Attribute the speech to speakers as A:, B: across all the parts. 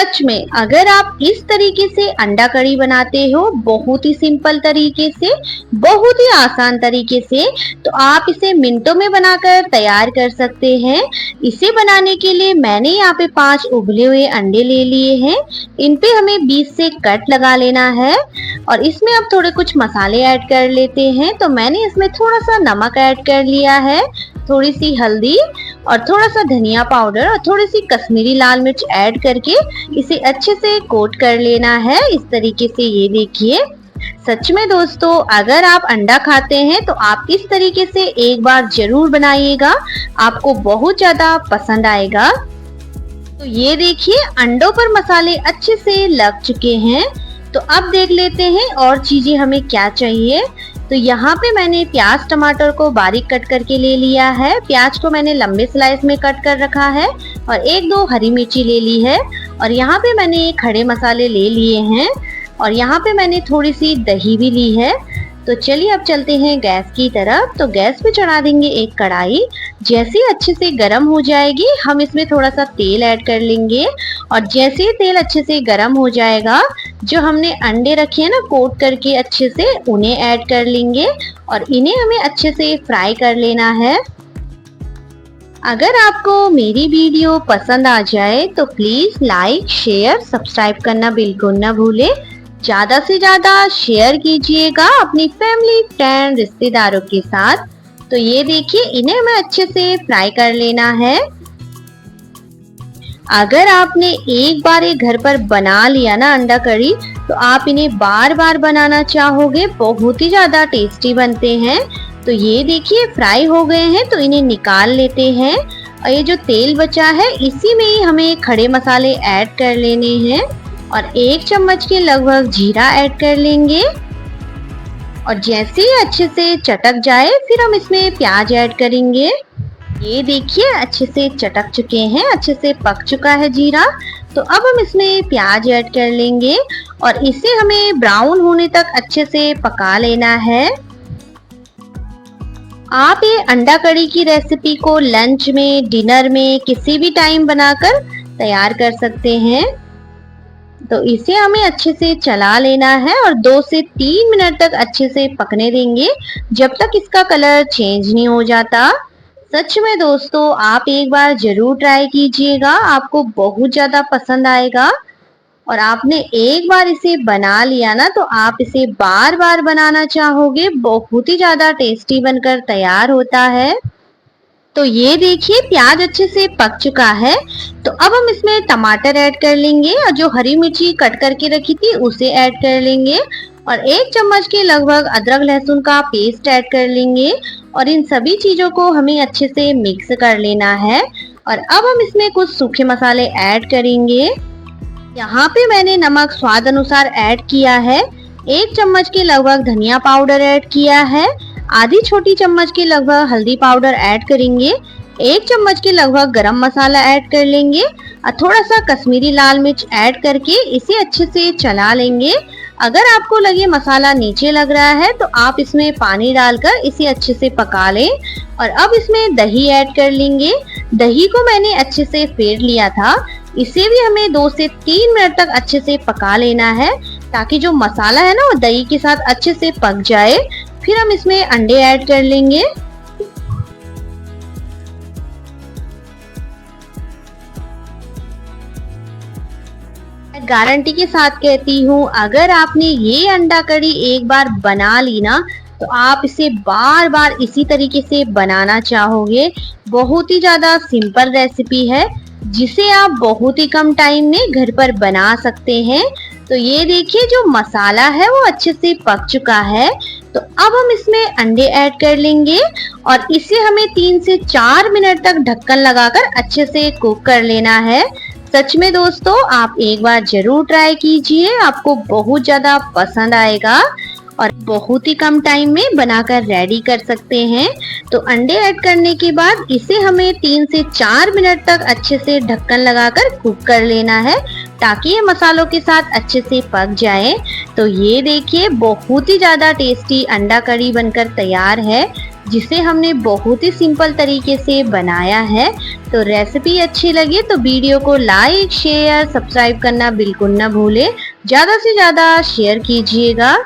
A: सच में अगर आप इस तरीके से अंडा कड़ी बनाते हो, बहुत ही सिंपल तरीके से, बहुत ही आसान तरीके से, तो आप इसे मिनटों में बनाकर तैयार कर सकते हैं। इसे बनाने के लिए मैंने यहाँ पे 5 उबले हुए अंडे ले लिए हैं। इन पे हमें 20 से कट लगा लेना है और इसमें अब थोड़े कुछ मसाले ऐड कर लेते हैं। तो मैंने इसमें थोड़ा सा नमक ऐड कर लिया है, थोड़ी सी हल्दी और थोड़ा सा धनिया पाउडर और थोड़ी सी कश्मीरी लाल मिर्च ऐड करके इसे अच्छे से कोट कर लेना है। इस तरीके से ये देखिए। सच में दोस्तों, अगर आप अंडा खाते हैं तो आप इस तरीके से एक बार जरूर बनाइएगा, आपको बहुत ज्यादा पसंद आएगा। तो ये देखिए, अंडों पर मसाले अच्छे से लग चुके हैं। तो अब देख लेते हैं और चीजें हमें क्या चाहिए। तो यहाँ पे मैंने प्याज टमाटर को बारीक कट करके ले लिया है। प्याज को मैंने लंबे स्लाइस में कट कर रखा है और 1-2 हरी मिर्ची ले ली है और यहाँ पे मैंने खड़े मसाले ले लिए हैं और यहाँ पे मैंने थोड़ी सी दही भी ली है। तो चलिए अब चलते हैं गैस की तरफ। तो गैस पे चढ़ा देंगे एक कढ़ाई। जैसे अच्छे से गर्म हो जाएगी, हम इसमें थोड़ा सा तेल ऐड कर लेंगे और जैसे ही तेल अच्छे से गर्म हो जाएगा, जो हमने अंडे रखे हैं ना कोट करके अच्छे से, उन्हें ऐड कर लेंगे और इन्हें हमें अच्छे से फ्राई कर लेना है। अगर आपको मेरी वीडियो पसंद आ जाए तो प्लीज लाइक, शेयर, सब्सक्राइब करना बिल्कुल ना भूलें। ज्यादा से ज्यादा शेयर कीजिएगा अपनी फैमिली, फ्रेंड, रिश्तेदारों के साथ। तो ये देखिए, इन्हें हमें अच्छे से फ्राई कर लेना है। अगर आपने एक बार ये घर पर बना लिया ना अंडा कड़ी, तो आप इन्हें बार बार बनाना चाहोगे। बहुत ही ज्यादा टेस्टी बनते हैं। तो ये देखिए, फ्राई हो गए हैं तो इन्हें निकाल लेते हैं और ये जो तेल बचा है इसी में ही हमें खड़े मसाले ऐड कर लेने हैं और 1 चम्मच के लगभग जीरा ऐड कर लेंगे और जैसे ही अच्छे से चटक जाए फिर हम इसमें प्याज ऐड करेंगे। ये देखिए, अच्छे से चटक चुके हैं, अच्छे से पक चुका है जीरा। तो अब हम इसमें प्याज ऐड कर लेंगे और इसे हमें ब्राउन होने तक अच्छे से पका लेना है। आप ये अंडा कड़ी की रेसिपी को लंच में, डिनर में, किसी भी टाइम बनाकर तैयार कर सकते हैं। तो इसे हमें अच्छे से चला लेना है और 2 से 3 मिनट तक अच्छे से पकने देंगे, जब तक इसका कलर चेंज नहीं हो जाता। सच में दोस्तों, आप एक बार जरूर ट्राई कीजिएगा, आपको बहुत ज्यादा पसंद आएगा और आपने एक बार इसे बना लिया ना तो आप इसे बार बार बनाना चाहोगे। बहुत ही ज्यादा टेस्टी बनकर तैयार होता है। तो ये देखिए, प्याज अच्छे से पक चुका है। तो अब हम इसमें टमाटर ऐड कर लेंगे और जो हरी मिर्ची कट करके रखी थी उसे ऐड कर लेंगे और 1 चम्मच के लगभग अदरक लहसुन का पेस्ट ऐड कर लेंगे और इन सभी चीजों को हमें अच्छे से मिक्स कर लेना है। और अब हम इसमें कुछ सूखे मसाले ऐड करेंगे। यहाँ पे मैंने नमक स्वाद अनुसार ऐड किया है, 1 चम्मच के लगभग धनिया पाउडर ऐड किया है, आधी छोटी चम्मच के लगभग हल्दी पाउडर ऐड करेंगे, 1 चम्मच के लगभग गरम मसाला ऐड कर लेंगे और थोड़ा सा कश्मीरी लाल मिर्च ऐड करके इसे अच्छे से चला लेंगे। अगर आपको लगे मसाला नीचे लग रहा है तो आप इसमें पानी डालकर इसे अच्छे से पका लें और अब इसमें दही ऐड कर लेंगे। दही को मैंने अच्छे से फेंट लिया था। इसे भी हमें 2 से 3 मिनट तक अच्छे से पका लेना है ताकि जो मसाला है ना वो दही के साथ अच्छे से पक जाए। फिर हम इसमें अंडे ऐड कर लेंगे। गारंटी के साथ कहती हूँ, अगर आपने ये अंडा कड़ी एक बार बना ली ना तो आप इसे बार बार इसी तरीके से बनाना चाहोगे। बहुत ही ज्यादा सिंपल रेसिपी है जिसे आप बहुत ही कम टाइम में घर पर बना सकते हैं। तो ये देखिए, जो मसाला है वो अच्छे से पक चुका है। तो अब हम इसमें अंडे ऐड कर लेंगे और इसे हमें 3 से 4 मिनट तक ढक्कन लगाकर अच्छे से कुक कर लेना है। सच में दोस्तों, आप एक बार जरूर ट्राई कीजिए, आपको बहुत ज्यादा पसंद आएगा और बहुत ही कम टाइम में बनाकर रेडी कर सकते हैं। तो अंडे ऐड करने के बाद इसे हमें 3 से 4 मिनट तक अच्छे से ढक्कन लगाकर कुक कर लेना है ताकि ये मसालों के साथ अच्छे से पक जाए। तो ये देखिए, बहुत ही ज्यादा टेस्टी अंडा कड़ी बनकर तैयार है। जिसे हमने बहुत ही सिंपल तरीके से बनाया है। तो रेसिपी अच्छी लगे तो वीडियो को लाइक, शेयर, सब्सक्राइब करना बिल्कुल ना भूलें। ज़्यादा से ज़्यादा शेयर कीजिएगा।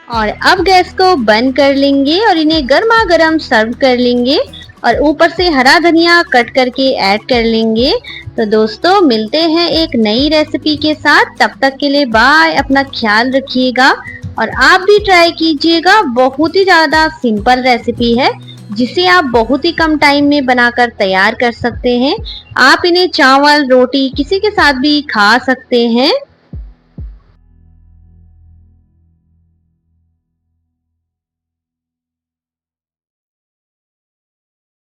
A: और अब गैस को बंद कर लेंगे और इन्हें गर्मा गर्म सर्व कर लेंगे और ऊपर से हरा धनिया कट करके ऐड कर लेंगे। तो दोस्तों मिलते हैं एक नई रेसिपी के साथ, तब तक के लिए बाय। अपना ख्याल रखिएगा और आप भी ट्राई कीजिएगा। बहुत ही ज़्यादा सिंपल रेसिपी है जिसे आप बहुत ही कम टाइम में बनाकर तैयार कर सकते हैं। आप इन्हें चावल, रोटी किसी के साथ भी खा सकते हैं।